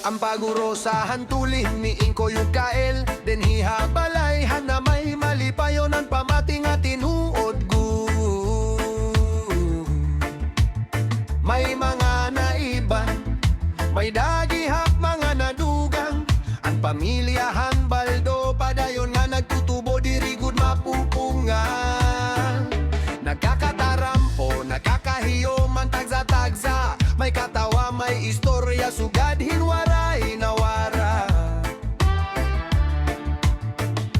Ang paguro sa hantulin ni Inko yung kael Den hihabalay na may malipayon ang pamating at tinuod gu. May mga naiban, may dagihap mga nadugang. Ang pamilyahan baldo padayon nga nagtutubo diri gud mapupungan. Nagkakatarampo, nagkakahiyo man tagsa-tagsa. May katawa, may istorya, sugad hinwaray nawara.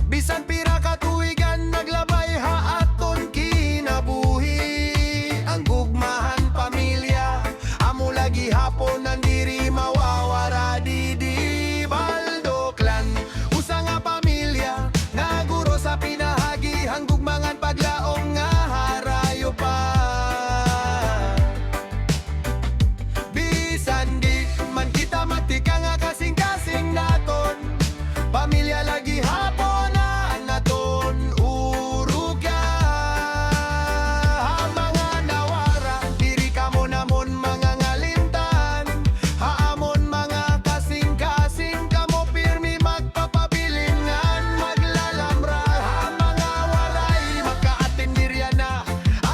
Bisan pira katuigan naglabay haaton kinabuhi. Ang gugmahan pamilya, amo lagi hapon nandiri mawawara. Didi Baldo Clan, usa nga pamilya nga guro sa pinahagi. Ang gugmangan paglaong nga harayo pa. Matika nga kasing-kasing naton, pamilya lagi hapon na naton uruga. Mga nawara, diri ka mo namon mga ngalimtan. Haamon mga kasing-kasing kamo pirmi magpapabilingan, maglalamra. Mga walay makaatindirya na,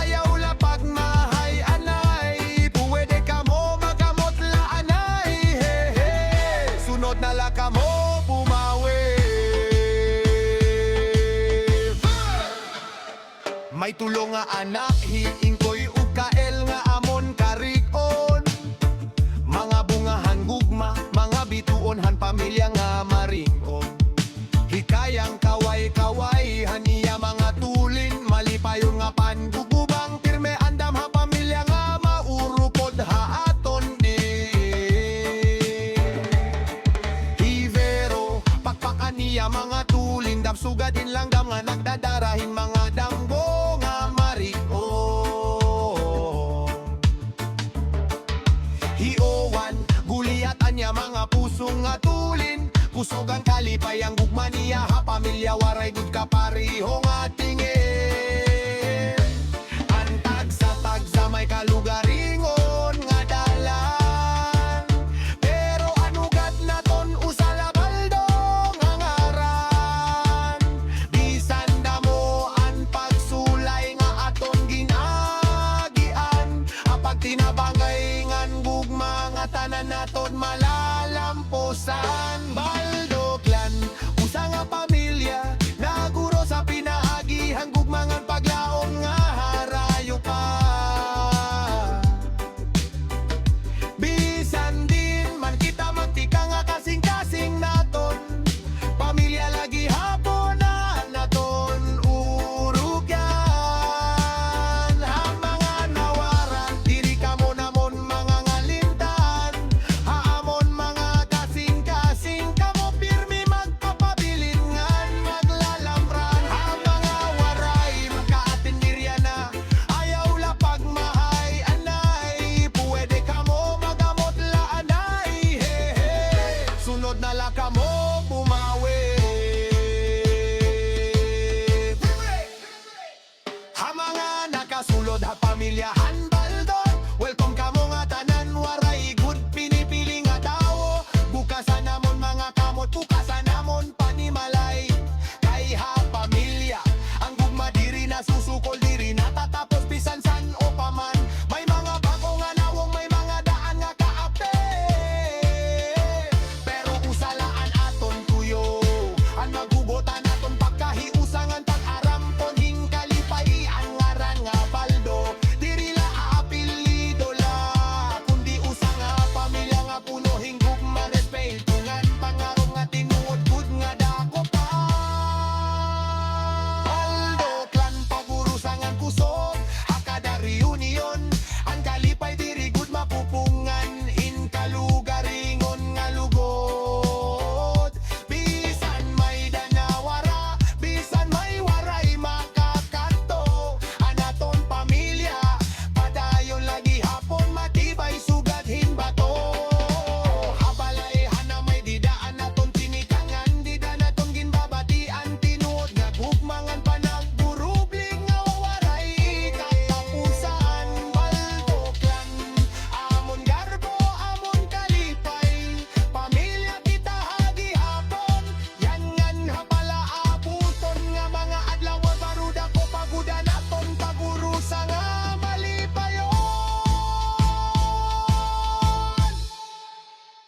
ayaw lapag mahay anay. Puwede ka mo magamot laanay. Sunod na laka mo bumawi. May tulong nga anak, hiingkoy ug kael nga amon karikon. Mga bungahan gugma, mga bituonhan pamilya nga maringon. Hikayang kaway-kaway, haniya mga tulin, malipayon nga pangugubang. Pirme andam ha pamilya nga maurupod haaton di. Niya mga tulin dam sugadin lang dam nga nagdadarahin mga damgo nga mariko. Hiowan guliatan niya mga pusong nga tulin, kusugang kalipay ang gugma niya ha pamilya waray gud kapariho nga tingin.